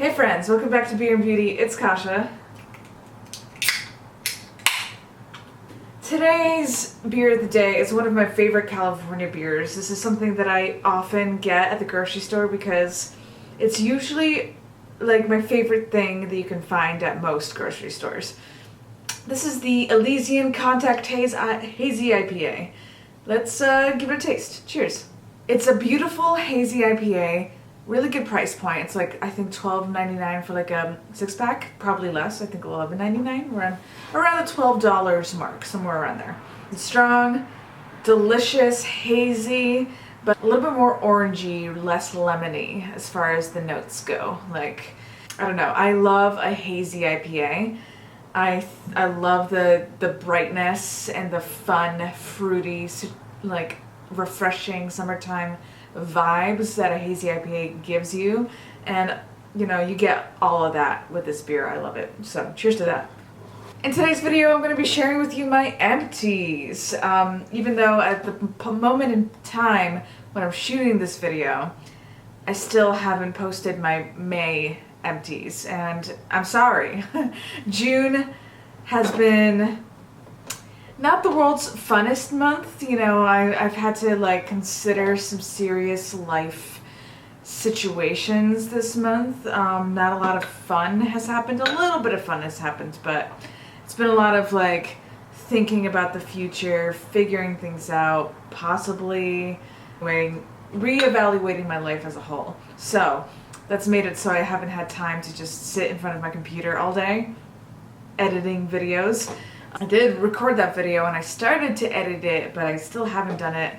Hey friends, welcome back to Beer&Beauty. It's Kasha. Today's beer of the day is one of my favorite California beers. This is something that I often get at the grocery store because it's usually like my favorite thing that you can find at most grocery stores. This is the Elysian Contact Hazy IPA. Let's give it a taste. Cheers. It's a beautiful hazy IPA. Really good price point. It's like, I think $12.99 for like a 6-pack. Probably less. I think $11.99. We're around the $12 mark, somewhere around there. It's strong, delicious, hazy, but a little bit more orangey, less lemony as far as the notes go. Like, I don't know. I love a hazy IPA. I love the brightness and the fun, fruity, like refreshing summertime vibes that a hazy IPA gives you, and you know, you get all of that with this beer. I love it. So cheers to that. In today's video, I'm going to be sharing with you my empties. Even though at the moment in time when I'm shooting this video, I still haven't posted my May empties, and I'm sorry. June has been not the world's funnest month. You know, I've had to like consider some serious life situations this month. Not a lot of fun has happened. A little bit of fun has happened, but it's been a lot of like thinking about the future, figuring things out, possibly reevaluating my life as a whole. So that's made it so I haven't had time to just sit in front of my computer all day editing videos. I did record that video and I started to edit it, but I still haven't done it.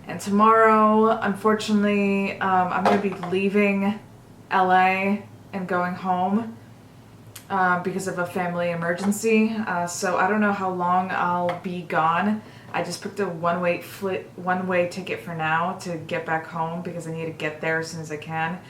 And tomorrow, unfortunately, I'm going to be leaving LA and going home because of a family emergency. So I don't know how long I'll be gone. I just booked a one-way ticket for now to get back home because I need to get there as soon as I can.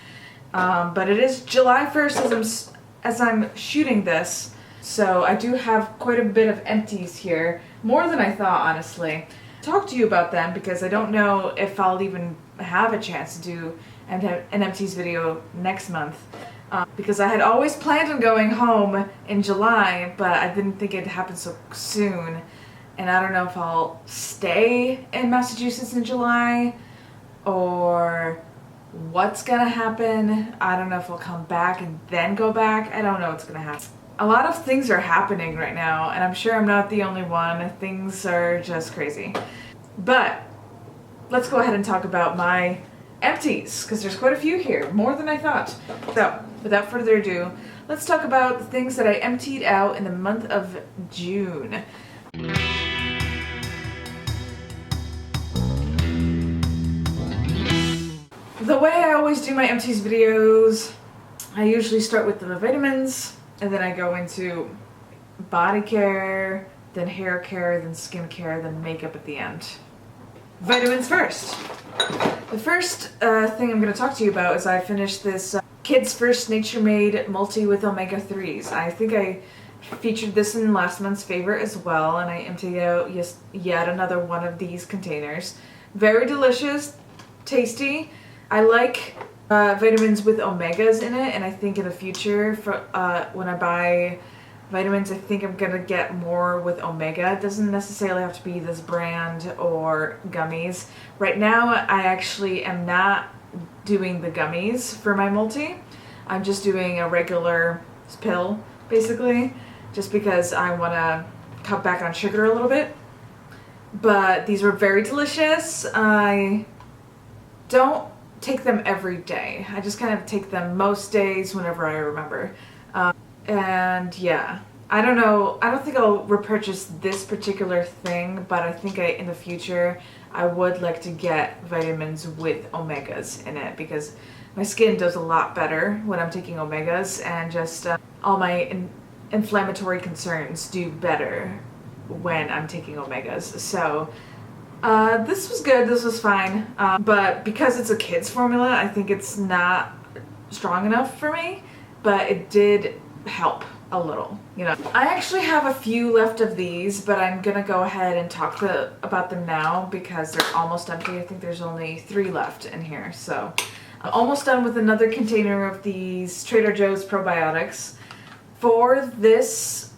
But it is July 1st as I'm shooting this. So I do have quite a bit of empties here, more than I thought, honestly. Talk to you about them because I don't know if I'll even have a chance to do an empties video next month. Because I had always planned on going home in July, but I didn't think it'd happen so soon. And I don't know if I'll stay in Massachusetts in July or what's gonna happen. I don't know if I'll come back and then go back. I don't know what's gonna happen. A lot of things are happening right now, and I'm sure I'm not the only one. Things are just crazy. But let's go ahead and talk about my empties, because there's quite a few here, more than I thought. So, without further ado, let's talk about the things that I emptied out in the month of June. The way I always do my empties videos, I usually start with the vitamins, and then I go into body care, then hair care, then skin care, then makeup at the end. Vitamins first. The first thing I'm going to talk to you about is I finished this Kids First Nature Made Multi with Omega-3s. I think I featured this in last month's favorite as well, and I emptied out yet another one of these containers. Very delicious, tasty. I like vitamins with omegas in it, and I think in the future, when I buy vitamins, I think I'm gonna get more with omega. It doesn't necessarily have to be this brand or gummies. Right now, I actually am not doing the gummies for my multi. I'm just doing a regular pill, basically, just because I want to cut back on sugar a little bit. But these were very delicious. I don't take them every day. I just kind of take them most days whenever I remember. And yeah, I don't know. I don't think I'll repurchase this particular thing, but I think in the future I would like to get vitamins with omegas in it because my skin does a lot better when I'm taking omegas, and just all my inflammatory concerns do better when I'm taking omegas. So this was good, this was fine, but because it's a kid's formula, I think it's not strong enough for me, but it did help a little, you know. I actually have a few left of these, but I'm gonna go ahead and talk about them now because they're almost empty. I think there's only 3 left in here, so I'm almost done with another container of these Trader Joe's probiotics. For this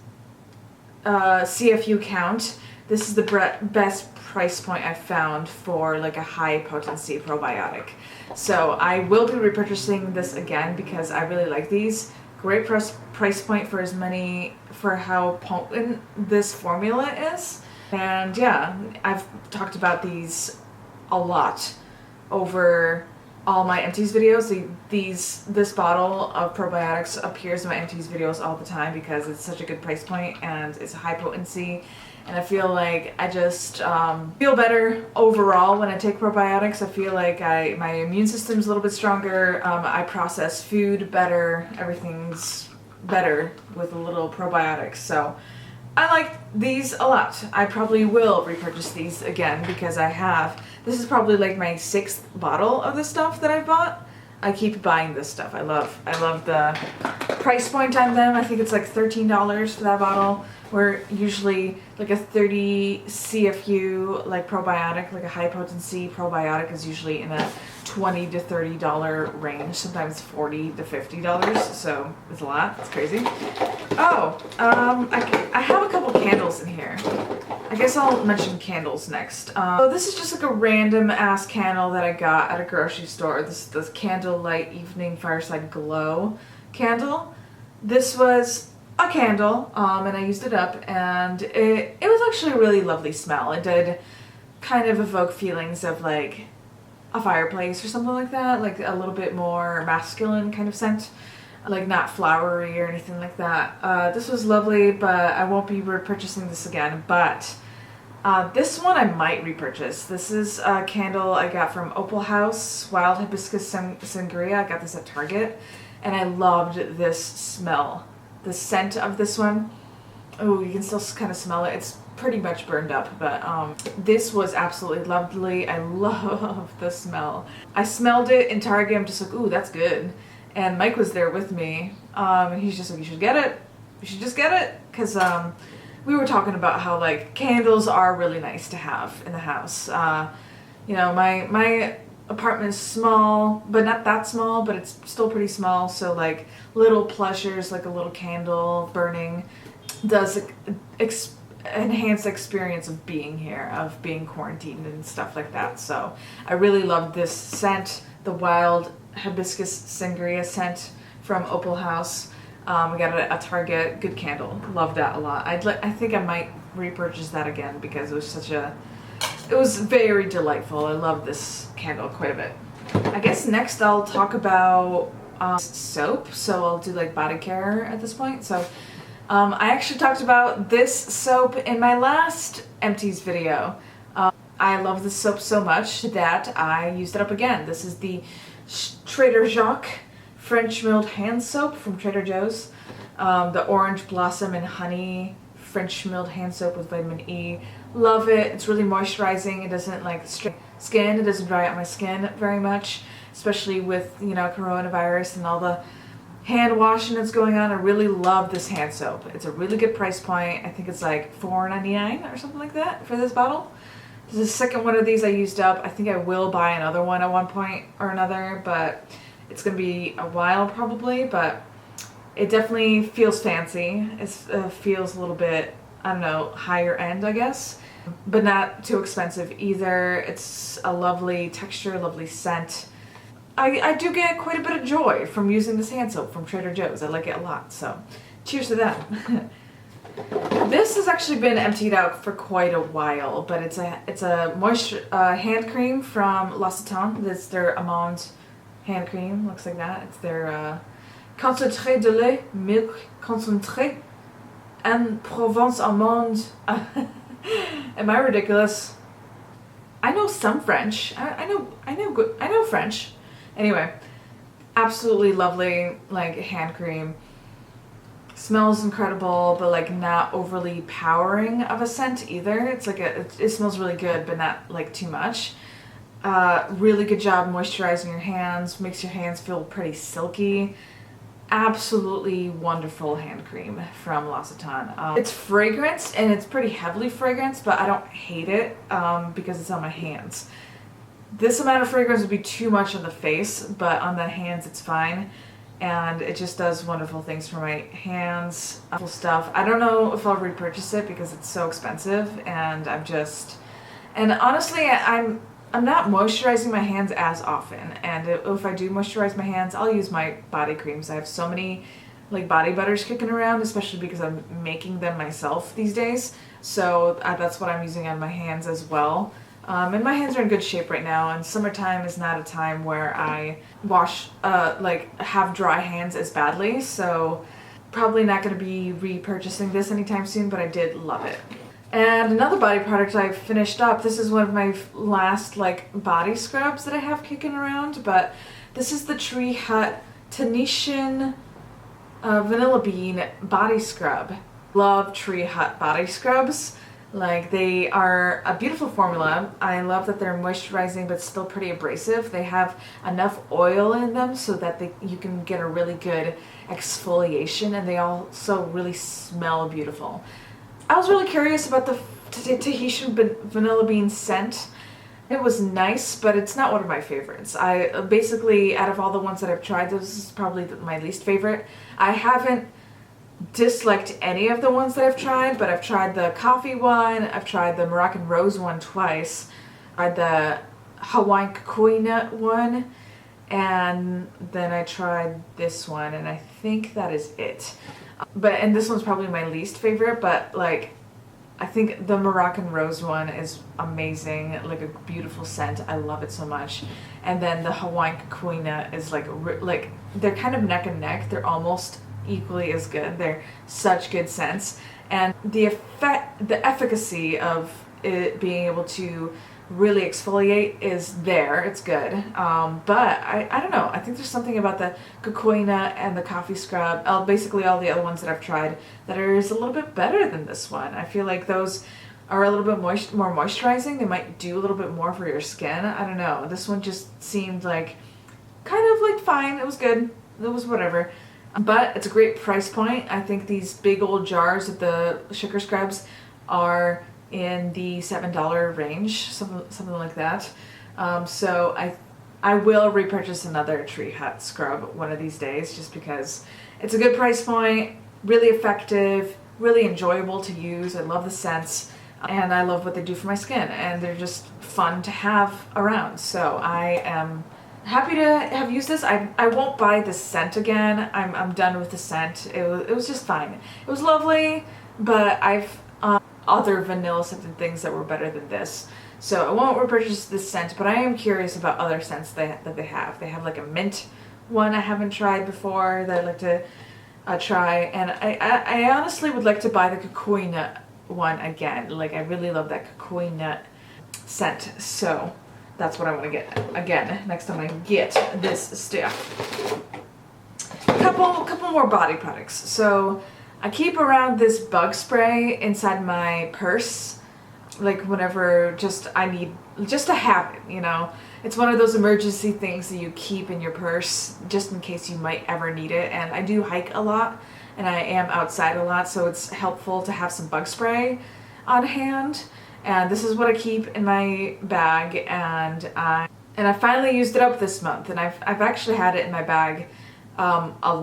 CFU count, this is the best price point I've found for like a high potency probiotic. So I will be repurchasing this again because I really like these. Great price point for how potent this formula is. And yeah, I've talked about these a lot over all my empties videos. This bottle of probiotics appears in my empties videos all the time because it's such a good price point and it's high potency. And I feel like I just feel better overall when I take probiotics. I feel like my immune system's a little bit stronger. I process food better. Everything's better with a little probiotics. So I like these a lot. I probably will repurchase these again because I have. This is probably like my 6th bottle of this stuff that I bought. I keep buying this stuff. I love the price point on them. I think it's like $13 for that bottle. Where usually like a 30 CFU like probiotic, like a high potency probiotic, is usually in a $20 to $30 range. Sometimes $40 to $50. So it's a lot. It's crazy. Oh, I have a couple candles in here. I guess I'll mention candles next. So this is just like a random ass candle that I got at a grocery store. This is the Candlelight Evening Fireside Glow candle. This was a candle, and I used it up, and it was actually a really lovely smell. It did kind of evoke feelings of like a fireplace or something like that, like a little bit more masculine kind of scent, like not flowery or anything like that. This was lovely, but I won't be repurchasing this again, but this one I might repurchase. This is a candle I got from Opal House, Wild Hibiscus Sangria. I got this at Target, and I loved this smell. The scent of this one, oh, you can still kind of smell it. It's pretty much burned up, but this was absolutely lovely. I love the smell. I smelled it in Target. I'm just like, ooh, that's good. And Mike was there with me, and he's just like, you should get it. You should just get it, because we were talking about how like candles are really nice to have in the house. You know, my apartment is small, but not that small, but it's still pretty small. So like little pleasures, like a little candle burning, does enhance the experience of being here, of being quarantined and stuff like that. So I really loved this scent, the Wild Hibiscus Sangria scent from Opal House. We got it at Target. Good candle. Love that a lot. I think I might repurchase that again because it was it was very delightful. I love this candle quite a bit. I guess next I'll talk about soap. So I'll do like body care at this point. So I actually talked about this soap in my last empties video. I love this soap so much that I used it up again. This is the Trader Jacques French milled hand soap from Trader Joe's. The orange blossom and honey French milled hand soap with vitamin E. Love it. It's really moisturizing. It doesn't like skin. It doesn't dry out my skin very much, especially with, you know, coronavirus and all the hand washing that's going on. I really love this hand soap. It's a really good price point. I think it's like $4.99 or something like that for this bottle. This is the second one of these I used up. I think I will buy another one at one point or another, but it's going to be a while probably, but it definitely feels fancy. It feels a little bit, I don't know, higher end, I guess, but not too expensive either. It's a lovely texture, lovely scent. I do get quite a bit of joy from using this hand soap from Trader Joe's. I like it a lot, so cheers to that. This has actually been emptied out for quite a while, but it's a moisture hand cream from L'Occitane. It's their amande hand cream. Looks like that. It's their concentré de lait, milk concentré, and Provence almond. Am I ridiculous? I know some French. I know French. Anyway, absolutely lovely, like hand cream. Smells incredible, but like not overly powering of a scent either. It's like it smells really good, but not like too much. Really good job moisturizing your hands, makes your hands feel pretty silky. Absolutely wonderful hand cream from L'Occitane. It's fragranced, and it's pretty heavily fragranced, but I don't hate it because it's on my hands. This amount of fragrance would be too much on the face, but on the hands it's fine. And it just does wonderful things for my hands. Wonderful stuff. I don't know if I'll repurchase it because it's so expensive, and and honestly, I'm not moisturizing my hands as often. And if I do moisturize my hands, I'll use my body creams. I have so many like body butters kicking around, especially because I'm making them myself these days. So that's what I'm using on my hands as well. And my hands are in good shape right now, and summertime is not a time where I wash, have dry hands as badly, so probably not going to be repurchasing this anytime soon, but I did love it. And another body product I finished up, this is one of my last like body scrubs that I have kicking around, but this is the Tree Hut Tenetion Vanilla Bean Body Scrub. Love Tree Hut body scrubs. Like, they are a beautiful formula. I love that they're moisturizing but still pretty abrasive. They have enough oil in them so that you can get a really good exfoliation, and they also really smell beautiful. I was really curious about the Tahitian vanilla bean scent. It was nice, but it's not one of my favorites. I basically, out of all the ones that I've tried, this is probably my least favorite. I haven't disliked any of the ones that I've tried, but I've tried the coffee one, I've tried the Moroccan rose one twice, I tried the Hawaiian kukui nut one, and then I tried this one, and I think that is it. And this one's probably my least favorite, but like, I think the Moroccan rose one is amazing, like a beautiful scent. I love it so much. And then the Hawaiian kukui nut is like they're kind of neck and neck. They're almost equally as good. They're such good scents, and the efficacy of it being able to really exfoliate is there. It's good, but I don't know. I think there's something about the kukui nut and the coffee scrub, basically all the other ones that I've tried, that is a little bit better than this one. I feel like those are a little bit more moisturizing. They might do a little bit more for your skin. I don't know. This one just seemed like kind of like fine. It was good. It was whatever. But it's a great price point. I think these big old jars of the sugar scrubs are in the $7 range, something like that. So I will repurchase another Tree Hut scrub one of these days, just because it's a good price point, really effective, really enjoyable to use. I love the scents, and I love what they do for my skin, and they're just fun to have around. So I am happy to have used this. I won't buy this scent again. I'm done with the scent. It was just fine. It was lovely, but I've other vanilla scented things that were better than this. So I won't repurchase this scent, but I am curious about other scents that they have. They have like a mint one I haven't tried before that I'd like to try, and I honestly would like to buy the kukui nut one again. Like, I really love that kukui nut scent. So that's what I want to get again next time I get this stuff. Couple more body products. So I keep around this bug spray inside my purse, like whenever I need just to have it, you know. It's one of those emergency things that you keep in your purse just in case you might ever need it. And I do hike a lot, and I am outside a lot, so it's helpful to have some bug spray on hand. And this is what I keep in my bag, and I finally used it up this month, and I've actually had it in my bag a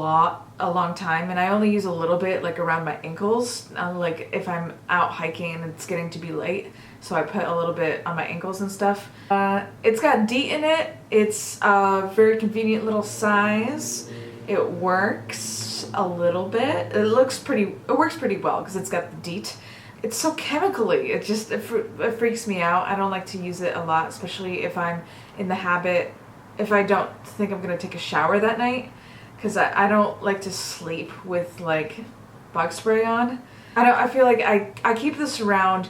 long time, and I only use a little bit, like around my ankles, like if I'm out hiking and it's getting to be late, so I put a little bit on my ankles and stuff. It's got DEET in it. It's a very convenient little size. It works a little bit. It works pretty well because it's got the DEET. It's so chemically. It freaks me out. I don't like to use it a lot, especially if I'm in the habit, if I don't think I'm gonna take a shower that night, because I don't like to sleep with like bug spray on. I feel like I keep this around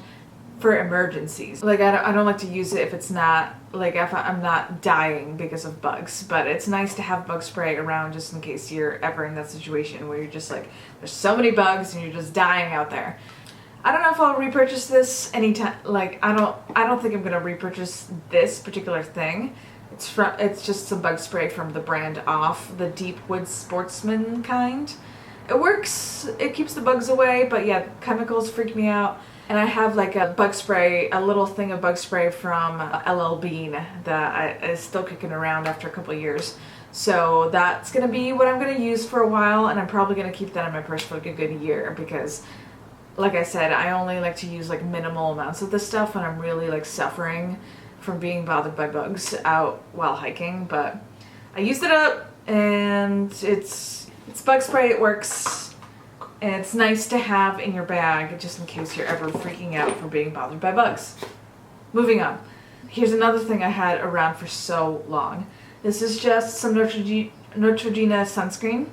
for emergencies. Like, I don't like to use it if it's not, like, if I'm not dying because of bugs, but it's nice to have bug spray around just in case you're ever in that situation where you're just like, there's so many bugs and you're just dying out there. I don't know if I'll repurchase this anytime. Like, I don't think I'm gonna repurchase this particular thing. It's just some bug spray from the brand Off, the Deep Wood Sportsman kind. It works. It keeps the bugs away, but yeah, chemicals freak me out. And I have like a bug spray, a little thing of bug spray from LL Bean that is still kicking around after a couple years. So that's going to be what I'm going to use for a while, and I'm probably going to keep that in my purse for like a good year because, like I said, I only like to use like minimal amounts of this stuff when I'm really like suffering from being bothered by bugs out while hiking. But I used it up, and it's bug spray. It works, and it's nice to have in your bag just in case you're ever freaking out from being bothered by bugs. Moving on. Here's another thing I had around for so long. This is just some Neutrogena sunscreen.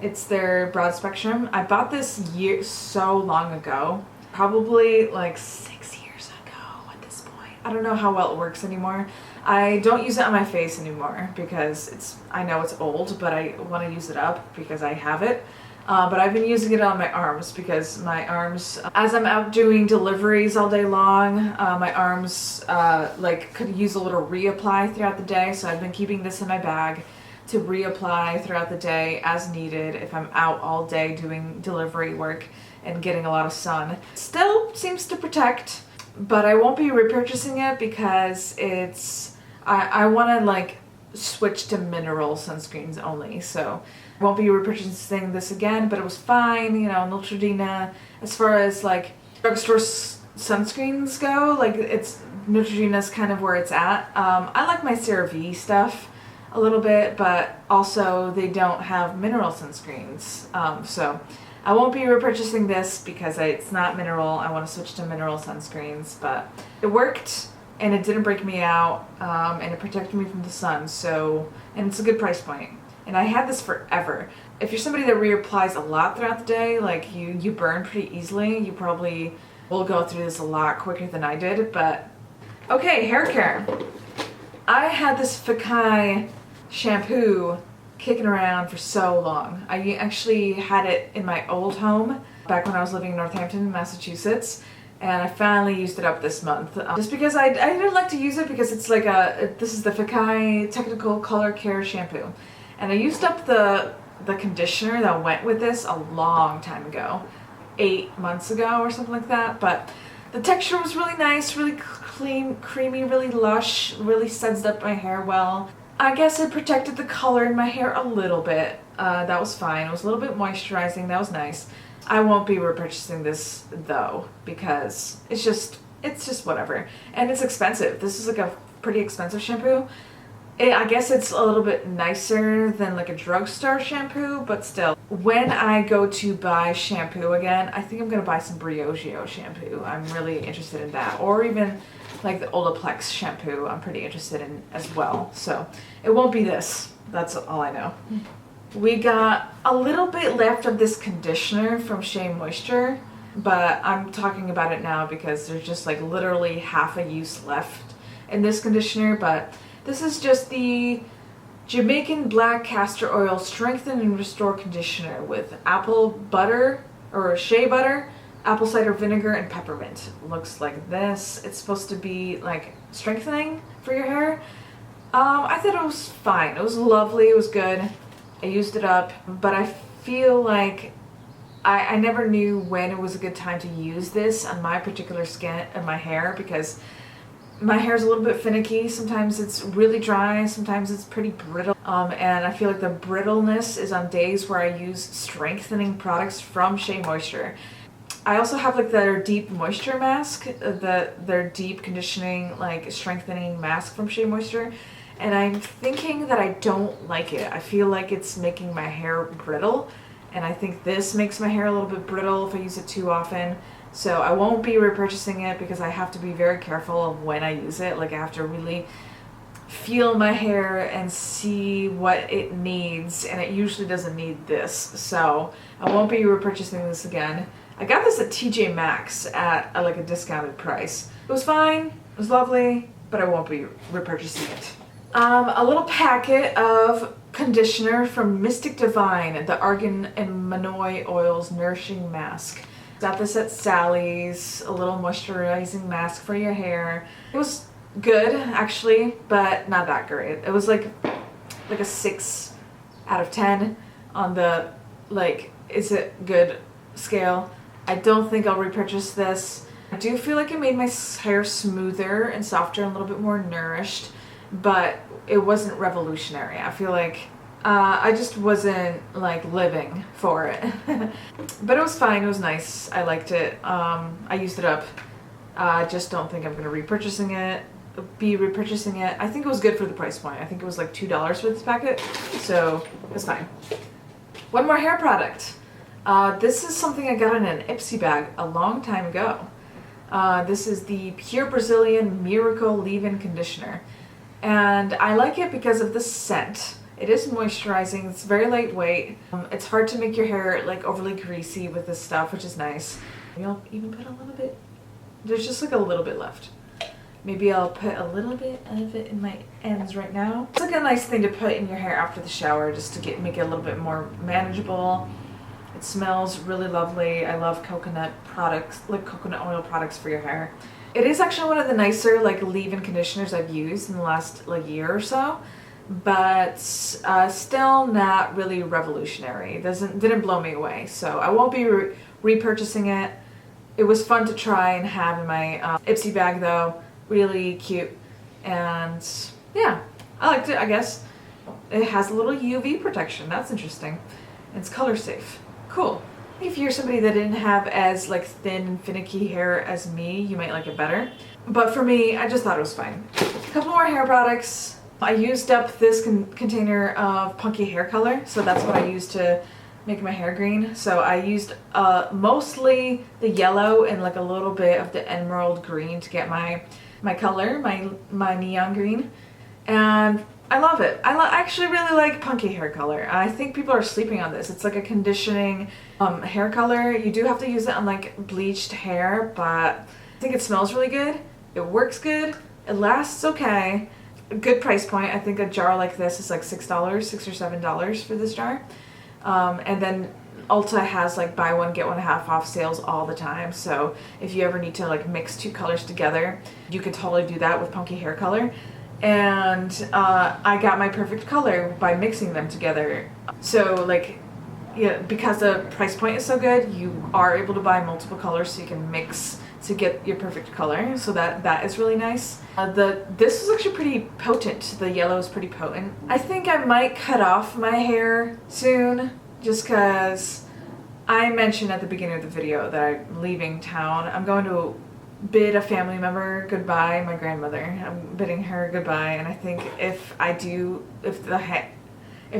It's their broad spectrum. I bought this so long ago, probably like 6 years ago at this point. I don't know how well it works anymore. I don't use it on my face anymore because I know it's old, but I want to use it up because I have it. But I've been using it on my arms because my arms, as I'm out doing deliveries all day long, my arms like could use a little reapply throughout the day. So I've been keeping this in my bag to reapply throughout the day as needed if I'm out all day doing delivery work and getting a lot of sun. Still seems to protect, but I won't be repurchasing it because I want to like switch to mineral sunscreens only. So I won't be repurchasing this again, but it was fine. You know, Neutrogena, as far as like drugstore sunscreens go, like Neutrogena's kind of where it's at. I like my Cerave stuff a little bit, but also they don't have mineral sunscreens. So I won't be repurchasing this because it's not mineral. I want to switch to mineral sunscreens, but it worked and it didn't break me out, and it protected me from the sun. So, and it's a good price point. And I had this forever. If you're somebody that reapplies a lot throughout the day, like you burn pretty easily, you probably will go through this a lot quicker than I did. But okay, hair care. I had this Fakai shampoo kicking around for so long. I actually had it in my old home back when I was living in Northampton, Massachusetts. And I finally used it up this month. Just because I didn't like to use it because it's like this is the Fakai Technical Color Care Shampoo. And I used up the conditioner that went with this a long time ago, 8 months ago or something like that. But the texture was really nice, really clean, creamy, really lush, really sudsed up my hair well. I guess it protected the color in my hair a little bit. That was fine. It was a little bit moisturizing. That was nice. I won't be repurchasing this though because it's just whatever. And it's expensive. This is like a pretty expensive shampoo. I guess it's a little bit nicer than like a drugstore shampoo, but still. When I go to buy shampoo again, I think I'm going to buy some Briogeo shampoo. I'm really interested in that. Or even like the Olaplex shampoo I'm pretty interested in as well. So it won't be this. That's all I know. We got a little bit left of this conditioner from Shea Moisture, but I'm talking about it now because there's just like literally half a use left in this conditioner. But this is just the Jamaican Black Castor Oil Strengthen and Restore Conditioner with apple butter or shea butter, apple cider vinegar, and peppermint. Looks like this. It's supposed to be like strengthening for your hair. I thought it was fine. It was lovely. It was good. I used it up, but I feel like I never knew when it was a good time to use this on my particular skin and my hair because my hair is a little bit finicky. Sometimes it's really dry, sometimes it's pretty brittle. And I feel like the brittleness is on days where I use strengthening products from Shea Moisture. I also have like their deep moisture mask, their deep conditioning, like strengthening mask from Shea Moisture. And I'm thinking that I don't like it. I feel like it's making my hair brittle. And I think this makes my hair a little bit brittle if I use it too often. So I won't be repurchasing it because I have to be very careful of when I use it. Like I have to really feel my hair and see what it needs. And it usually doesn't need this. So I won't be repurchasing this again. I got this at TJ Maxx at like a discounted price. It was fine. It was lovely. But I won't be repurchasing it. A little packet of conditioner from Mystic Divine, the Argan and Monoi Oils Nourishing Mask. Got this at Sally's, a little moisturizing mask for your hair. It was good, actually, but not that great. It was like a 6 out of 10 on the, like, is it good scale. I don't think I'll repurchase this. I do feel like it made my hair smoother and softer and a little bit more nourished, but it wasn't revolutionary. I feel like I just wasn't like living for it. But it was fine, it was nice. I liked it. I used it up. I just don't think I'm gonna be repurchasing it. I think it was good for the price point. I think it was like $2 for this packet, so it's fine. One more hair product. This is something I got in an Ipsy bag a long time ago. This is the Pure Brazilian Miracle Leave-In Conditioner. And I like it because of the scent. It is moisturizing, it's very lightweight. It's hard to make your hair like overly greasy with this stuff, which is nice. Maybe I'll even put a little bit, there's just like a little bit left. Maybe I'll put a little bit of it in my ends right now. It's like a nice thing to put in your hair after the shower just to make it a little bit more manageable. It smells really lovely. I love coconut products, like coconut oil products for your hair. It is actually one of the nicer like leave-in conditioners I've used in the last like year or so, but still not really revolutionary. It didn't blow me away, so I won't be repurchasing it. It was fun to try and have in my Ipsy bag though. Really cute, and yeah, I liked it, I guess. It has a little UV protection. That's interesting. It's color safe. Cool. If you're somebody that didn't have as like thin and finicky hair as me, you might like it better. But for me, I just thought it was fine. A couple more hair products. I used up this container of punky hair color, so that's what I used to make my hair green. So I used mostly the yellow and like a little bit of the emerald green to get my color, my neon green, and I love it. I actually really like punky hair color. I think people are sleeping on this. It's like a conditioning hair color. You do have to use it on like bleached hair, but I think it smells really good. It works good. It lasts okay. A good price point. I think a jar like this is like $6 or $7 for this jar. And then Ulta has like buy one get one half off sales all the time, so if you ever need to like mix two colors together, you could totally do that with punky hair color. And I got my perfect color by mixing them together. So like, yeah, because the price point is so good, you are able to buy multiple colors so you can mix to get your perfect color, so that is really nice. This is actually pretty potent. The yellow is pretty potent. I think I might cut off my hair soon, just because I mentioned at the beginning of the video that I'm leaving town. I'm going to bid a family member goodbye, my grandmother. I'm bidding her goodbye, and I think if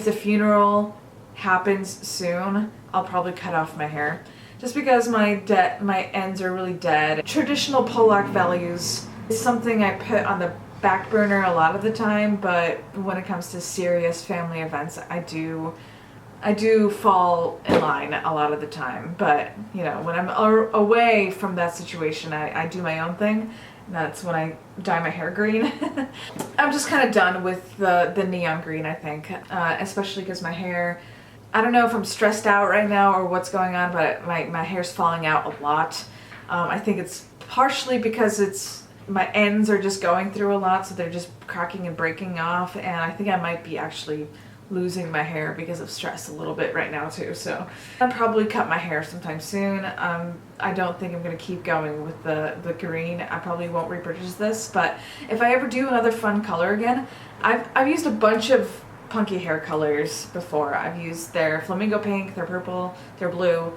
the funeral happens soon, I'll probably cut off my hair. Just because my ends are really dead. Traditional Polak values is something I put on the back burner a lot of the time, but when it comes to serious family events, I do fall in line a lot of the time. But you know, when I'm away from that situation, I do my own thing. That's when I dye my hair green. I'm just kind of done with the neon green, I think, especially because my hair, I don't know if I'm stressed out right now or what's going on, but my hair's falling out a lot. I think it's partially because my ends are just going through a lot, so they're just cracking and breaking off, and I think I might be actually losing my hair because of stress a little bit right now too. So I'll probably cut my hair sometime soon. I don't think I'm going to keep going with the green. I probably won't repurchase this, but if I ever do another fun color again, I've used a bunch of punky hair colors before. I've used their flamingo pink, their purple, their blue,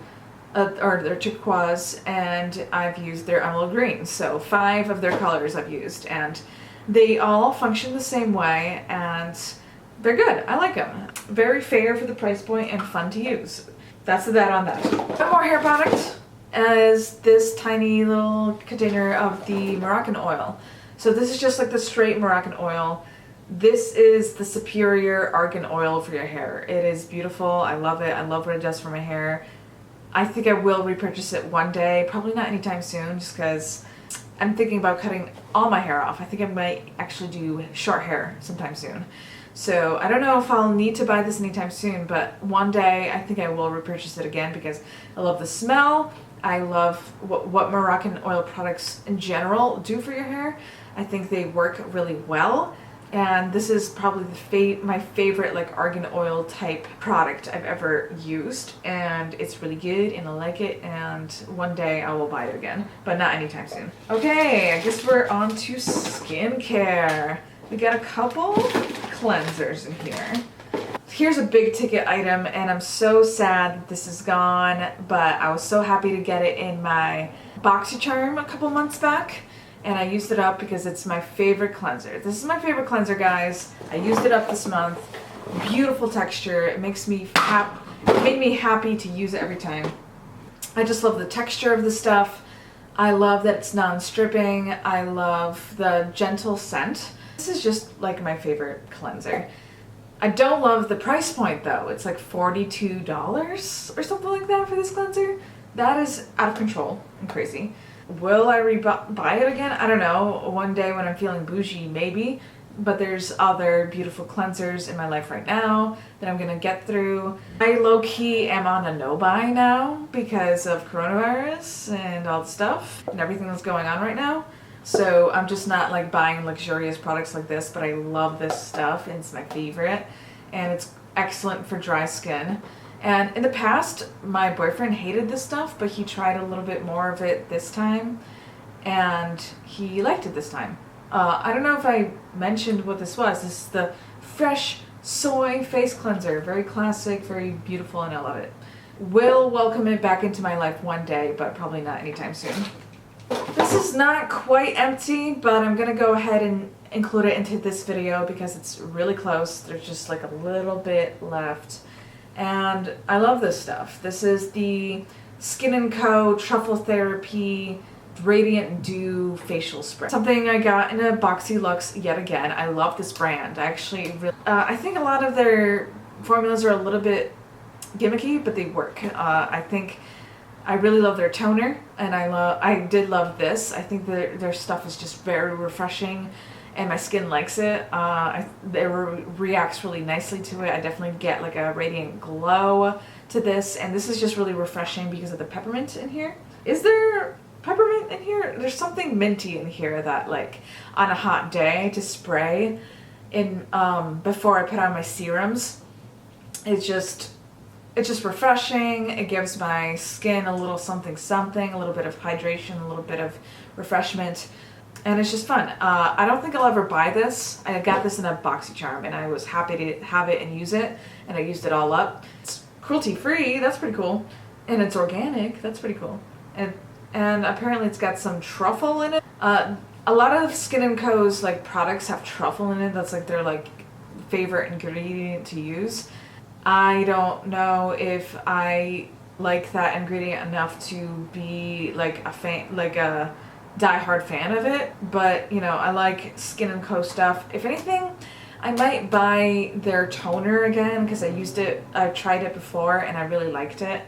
or their turquoise, and I've used their emerald green. So 5 of their colors I've used, and they all function the same way, and they're good. I like them. Very fair for the price point and fun to use. That's that on that. One more hair product is this tiny little container of the Moroccan oil. So this is just like the straight Moroccan oil. This is the superior argan oil for your hair. It is beautiful. I love it. I love what it does for my hair. I think I will repurchase it one day. Probably not anytime soon, just because I'm thinking about cutting all my hair off. I think I might actually do short hair sometime soon. So I don't know if I'll need to buy this anytime soon, but one day I think I will repurchase it again because I love the smell. I love what Moroccan oil products in general do for your hair. I think they work really well. And this is probably my favorite like argan oil type product I've ever used, and it's really good and I like it, and one day I will buy it again, but not anytime soon. Okay, I guess we're on to skincare. We got a couple cleansers in here. Here's a big ticket item, and I'm so sad that this is gone, but I was so happy to get it in my Boxycharm a couple months back, and I used it up because it's my favorite cleanser. This is my favorite cleanser, guys. I used it up this month. Beautiful texture. It makes me it made me happy to use it every time. I just love the texture of the stuff. I love that it's non-stripping. I love the gentle scent. This is just like my favorite cleanser. I don't love the price point though. It's like $42 or something like that for this cleanser. That is out of control and crazy. Will I buy it again? I don't know. One day when I'm feeling bougie, maybe. But there's other beautiful cleansers in my life right now that I'm gonna get through. I low-key am on a no-buy now because of coronavirus and all the stuff and everything that's going on right now. So I'm just not like buying luxurious products like this, but I love this stuff and it's my favorite, and it's excellent for dry skin. And in the past, my boyfriend hated this stuff, but he tried a little bit more of it this time, and he liked it this time. I don't know if I mentioned what this was. This is the Fresh Soy Face Cleanser. Very classic, very beautiful, and I love it. Will welcome it back into my life one day, but probably not anytime soon. This is not quite empty, but I'm gonna go ahead and include it into this video because it's really close. There's just like a little bit left. And I love this stuff. This is the Skin & Co. Truffle Therapy Radiant Dew Facial Spray. Something I got in a Boxy Luxe yet again. I love this brand. I actually really, I think a lot of their formulas are a little bit gimmicky, but they work. I think I really love their toner, and I did love this. I think their stuff is just very refreshing, and my skin likes it. It reacts really nicely to it. I definitely get like a radiant glow to this, and this is just really refreshing because of the peppermint in here. Is there peppermint in here? There's something minty in here that, like, on a hot day to spray in before I put on my serums. It's just refreshing. It gives my skin a little something, a little bit of hydration, a little bit of refreshment, and it's just fun. I don't think I'll ever buy this. I got this in a Boxycharm, and I was happy to have it and use it, and I used it all up. It's cruelty-free. That's pretty cool, and it's organic. That's pretty cool, and apparently it's got some truffle in it. A lot of Skin & Co.'s like products have truffle in it. That's like their like favorite ingredient to use. I don't know if I like that ingredient enough to be like a fan, like a die-hard fan of it, but you know, I like Skin & Co. stuff. If anything, I might buy their toner again because I've tried it before and I really liked it,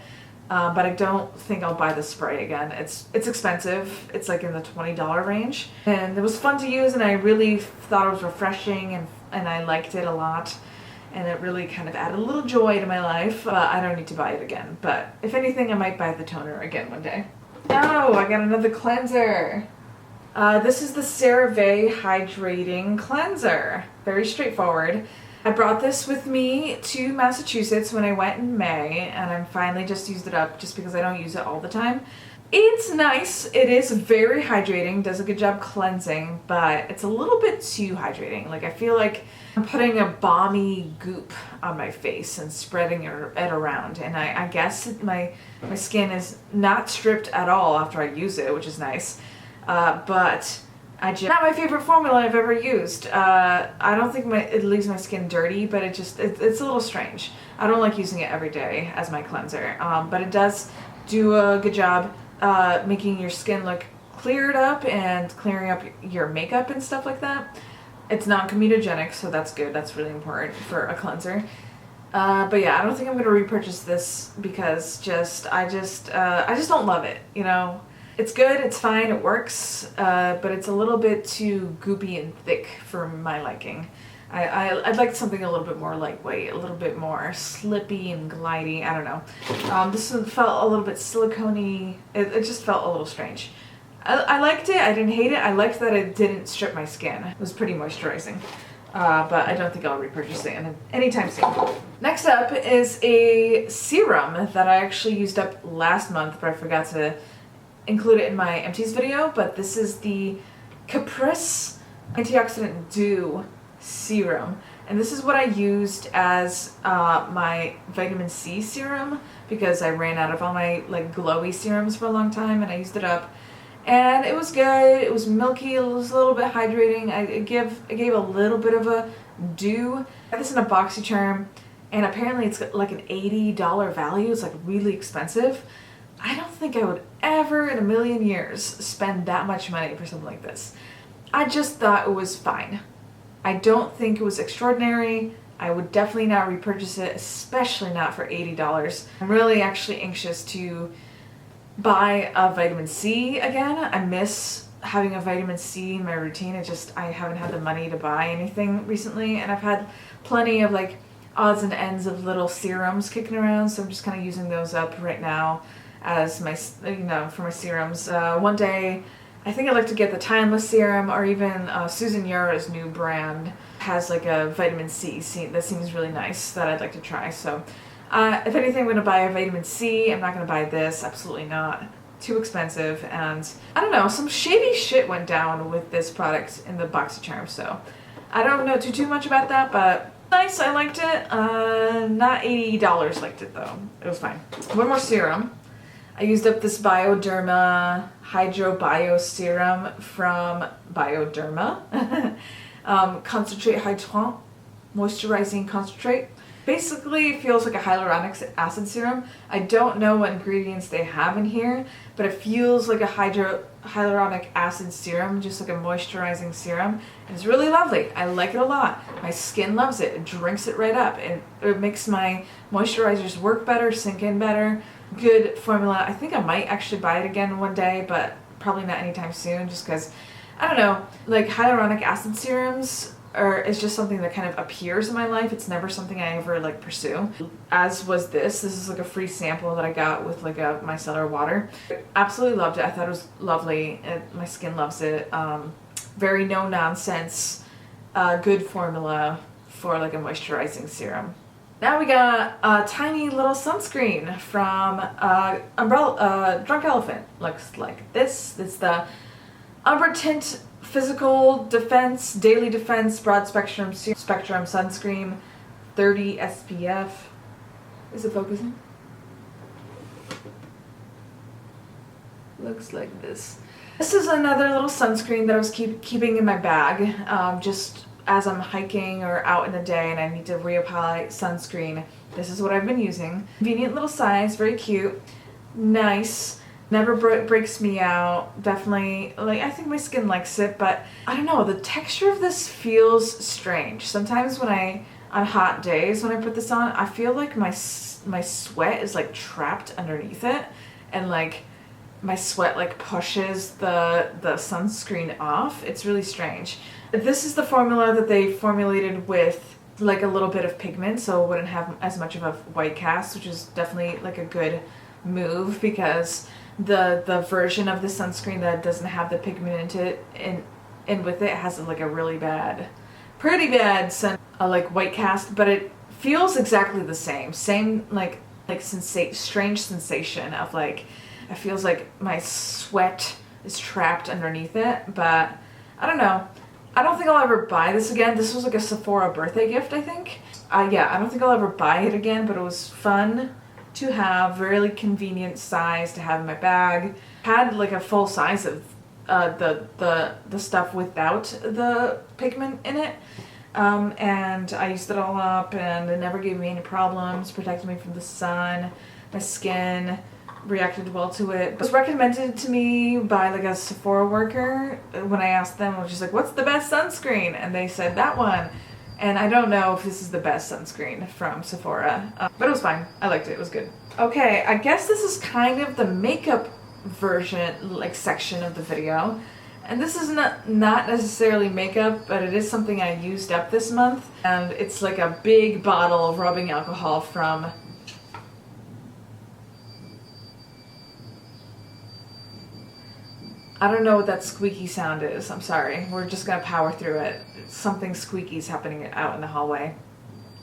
but I don't think I'll buy the spray again. It's expensive. It's like in the $20 range, and it was fun to use, and I really thought it was refreshing, and I liked it a lot. And it really kind of added a little joy to my life. I don't need to buy it again. But if anything, I might buy the toner again one day. Oh, I got another cleanser. This is the Cerave Hydrating Cleanser. Very straightforward. I brought this with me to Massachusetts when I went in May, and I finally just used it up just because I don't use it all the time. It's nice. It is very hydrating, does a good job cleansing, but it's a little bit too hydrating. Like, I feel like I'm putting a balmy goop on my face and spreading it around, and I guess my skin is not stripped at all after I use it, which is nice, but not my favorite formula I've ever used. I don't think it leaves my skin dirty, but it's a little strange. I don't like using it every day as my cleanser, but it does do a good job making your skin look cleared up and clearing up your makeup and stuff like that. It's non-comedogenic, so that's good. That's really important for a cleanser. But yeah, I don't think I'm gonna repurchase this because I just don't love it. You know, it's good, it's fine, it works, but it's a little bit too goopy and thick for my liking. I'd like something a little bit more lightweight, a little bit more slippy and glidey. I don't know. This one felt a little bit silicone-y. It just felt a little strange. I liked it. I didn't hate it. I liked that it didn't strip my skin. It was pretty moisturizing. but I don't think I'll repurchase it anytime soon. Next up is a serum that I actually used up last month, but I forgot to include it in my empties video. But this is the Capris Antioxidant Dew Serum. And this is what I used as my vitamin C serum because I ran out of all my like glowy serums for a long time and I used it up. And it was good. It was milky. It was a little bit hydrating. I gave a little bit of a dew. I got this in a Boxycharm, and apparently it's like an $80 value. It's like really expensive. I don't think I would ever in a million years spend that much money for something like this. I just thought it was fine. I don't think it was extraordinary. I would definitely not repurchase it, especially not for $80. I'm really actually anxious to buy a vitamin C again. I miss having a vitamin C in my routine. I haven't had the money to buy anything recently, and I've had plenty of like odds and ends of little serums kicking around, so I'm just kind of using those up right now as my, for my serums. One day I think I'd like to get the Timeless Serum, or even Susan Yara's new brand has like a vitamin C that seems really nice that I'd like to try. So if anything, I'm going to buy a vitamin C. I'm not going to buy this. Absolutely not. Too expensive. And I don't know, some shady shit went down with this product in the Boxycharm. So I don't know too much about that, but nice. I liked it. Not $80 liked it though. It was fine. One more serum. I used up this Bioderma Hydro Bio Serum from Bioderma. Concentrate Hydratant, moisturizing concentrate. Basically, it feels like a hyaluronic acid serum. I don't know what ingredients they have in here, but it feels like a hyaluronic acid serum, just like a moisturizing serum. And it's really lovely. I like it a lot. My skin loves it. It drinks it right up. It makes my moisturizers work better, sink in better. Good formula. I think I might actually buy it again one day, but probably not anytime soon, just because, I don't know, like hyaluronic acid serums it's just something that kind of appears in my life. It's never something I ever like pursue. As was this. This is like a free sample that I got with like a micellar water. Absolutely loved it. I thought it was lovely. My skin loves it. Very no nonsense. Good formula for like a moisturizing serum. Now we got a tiny little sunscreen from Drunk Elephant. Looks like this. It's the Umber Tint Physical Defense, Daily Defense, Broad Spectrum Sunscreen, 30 SPF. Is it focusing? Looks like this. This is another little sunscreen that I was keeping in my bag, just as I'm hiking or out in the day and I need to reapply sunscreen. This is what I've been using. Convenient little size, very cute, nice. Never breaks me out. Definitely, like, I think my skin likes it, but I don't know, the texture of this feels strange. Sometimes on hot days when I put this on, I feel like my sweat is like trapped underneath it, and like my sweat like pushes the sunscreen off. It's really strange. This is the formula that they formulated with like a little bit of pigment, so it wouldn't have as much of a white cast, which is definitely like a good move, because the version of the sunscreen that doesn't have the pigment in with it has like a really bad, pretty bad like white cast, but it feels exactly the same like strange sensation of like, it feels like my sweat is trapped underneath it. But I don't know, I don't think I'll ever buy this again. This was like a Sephora birthday gift, I think. Yeah, I don't think I'll ever buy it again, but it was fun to have, really convenient size to have in my bag. Had like a full size of the stuff without the pigment in it, and I used it all up, and it never gave me any problems. Protected me from the sun. My skin reacted well to it. It was recommended to me by like a Sephora worker. When I asked them, I was just like, "What's the best sunscreen?" And they said that one. And I don't know if this is the best sunscreen from Sephora, but it was fine. I liked it. It was good. Okay, I guess this is kind of the makeup version, like section of the video. And this is not necessarily makeup, but it is something I used up this month. And it's like a big bottle of rubbing alcohol from I don't know what that squeaky sound is. I'm sorry. We're just gonna power through it. Something squeaky's happening out in the hallway.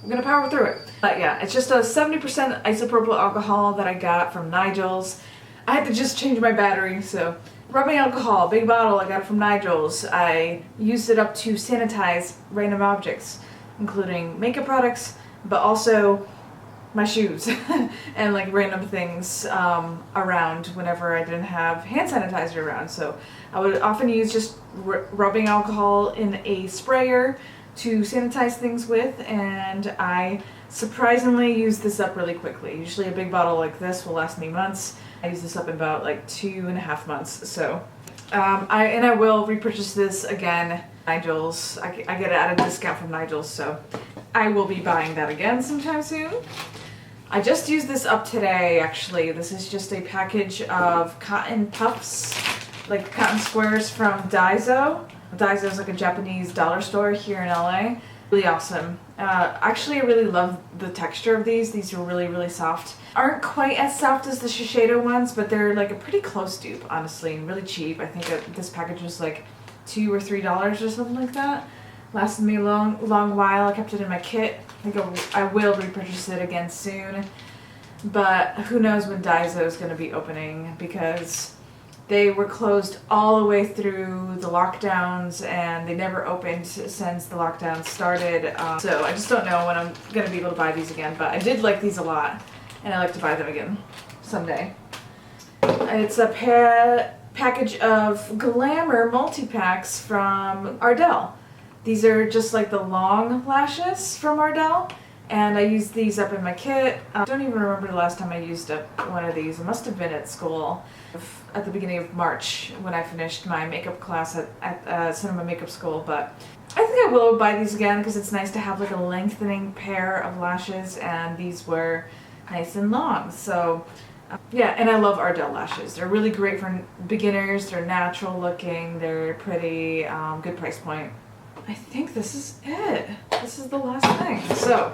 We're gonna power through it. But yeah, it's just a 70% isopropyl alcohol that I got from Nigel's. I had to just change my battery, so rubbing alcohol, big bottle, I got it from Nigel's. I used it up to sanitize random objects, including makeup products, but also my shoes and like random things around whenever I didn't have hand sanitizer around. So I would often use just rubbing alcohol in a sprayer to sanitize things with, and I surprisingly use this up really quickly. Usually a big bottle like this will last me months. I use this up in about like 2.5 months. So I will repurchase this again. Nigel's. I get it at a discount from Nigel's, so I will be buying that again sometime soon. I just used this up today, actually. This is just a package of cotton puffs, like cotton squares from Daiso. Daiso is like a Japanese dollar store here in LA. Really awesome. Actually, I really love the texture of these. These are really, really soft. Aren't quite as soft as the Shiseido ones, but they're like a pretty close dupe, honestly, and really cheap. I think that this package was like $2 or $3 or something like that. Lasted me a long while. I kept it in my kit. I think I will repurchase it again soon. But who knows when Daiso is going to be opening, because they were closed all the way through the lockdowns and they never opened since the lockdown started. So I just don't know when I'm going to be able to buy these again. But I did like these a lot and I like to buy them again someday. It's a package of Glamour multi-packs from Ardell. These are just like the long lashes from Ardell, and I used these up in my kit. I don't even remember the last time I used up one of these. It must have been at school at the beginning of March when I finished my makeup class at Cinema Makeup School, but I think I will buy these again because it's nice to have like a lengthening pair of lashes, and these were nice and long. So yeah, and I love Ardell lashes. They're really great for beginners. They're natural looking. They're pretty, good price point. I think this is it. This is the last thing. So,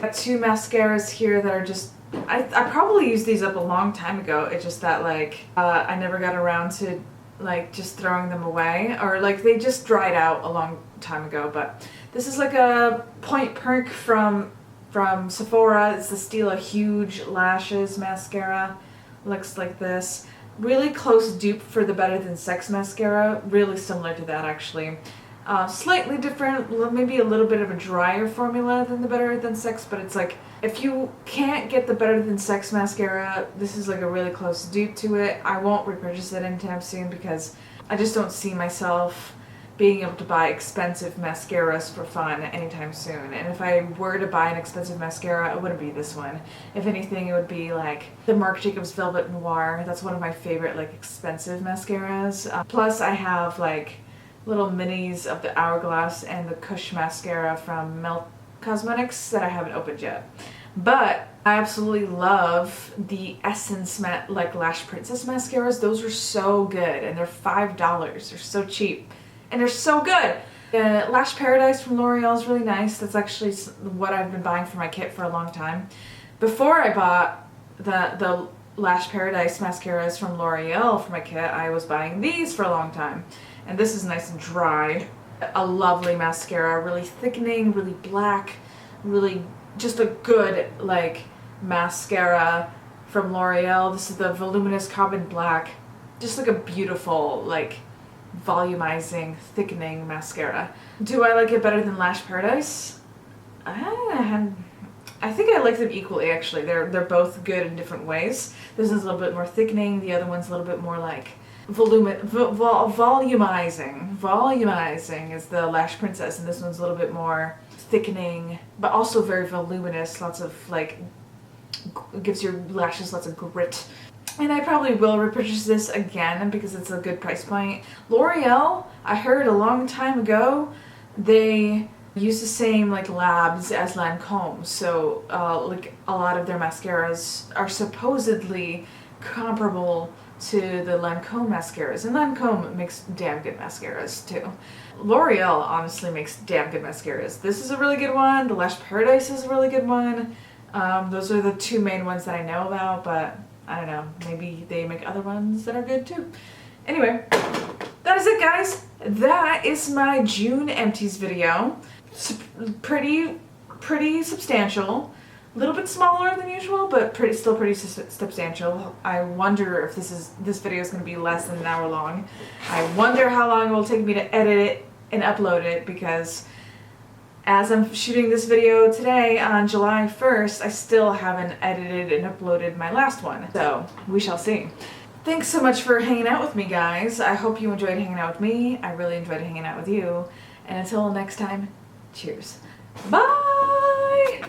got 2 mascaras here that are just, I probably used these up a long time ago. It's just that like, I never got around to like just throwing them away, or like they just dried out a long time ago. But this is like a Point Perk from Sephora. It's the Stila Huge Lashes mascara. Looks like this. Really close dupe for the Better Than Sex mascara. Really similar to that, actually. Slightly different, maybe a little bit of a drier formula than the Better Than Sex, but it's like, if you can't get the Better Than Sex mascara, this is like a really close dupe to it. I won't repurchase it anytime soon because I just don't see myself being able to buy expensive mascaras for fun anytime soon. And if I were to buy an expensive mascara, it wouldn't be this one. If anything, it would be like the Marc Jacobs Velvet Noir. That's one of my favorite like expensive mascaras. Plus I have like little minis of the Hourglass and the Kush mascara from Melt Cosmetics that I haven't opened yet. But I absolutely love the Essence like Lash Princess mascaras. Those are so good, and they're $5. They're so cheap, and they're so good. The Lash Paradise from L'Oreal is really nice. That's actually what I've been buying for my kit for a long time. Before I bought the Lash Paradise mascaras from L'Oreal for my kit, I was buying these for a long time. And this is nice and dry. A lovely mascara, really thickening, really black, really just a good like mascara from L'Oreal. This is the Voluminous Carbon Black. Just like a beautiful like volumizing, thickening mascara. Do I like it better than Lash Paradise? I think I like them equally, actually. They're both good in different ways. This is a little bit more thickening. The other one's a little bit more like volumizing. Volumizing is the Lash Princess, and this one's a little bit more thickening, but also very voluminous. Lots of like, gives your lashes lots of grit. And I probably will repurchase this again because it's a good price point. L'Oreal, I heard a long time ago, they use the same like labs as Lancome, so like a lot of their mascaras are supposedly comparable to the Lancome mascaras, and Lancome makes damn good mascaras too. L'Oreal honestly makes damn good mascaras. This is a really good one. The Lash Paradise is a really good one. Those are the 2 main ones that I know about, but I don't know, maybe they make other ones that are good too. Anyway, that is it, guys. That is my June empties video. Pretty substantial. A little bit smaller than usual, but still pretty substantial. I wonder if this video is going to be less than an hour long. I wonder how long it will take me to edit it and upload it, because as I'm shooting this video today on July 1st, I still haven't edited and uploaded my last one. So we shall see. Thanks so much for hanging out with me, guys. I hope you enjoyed hanging out with me. I really enjoyed hanging out with you. And until next time, cheers. Bye!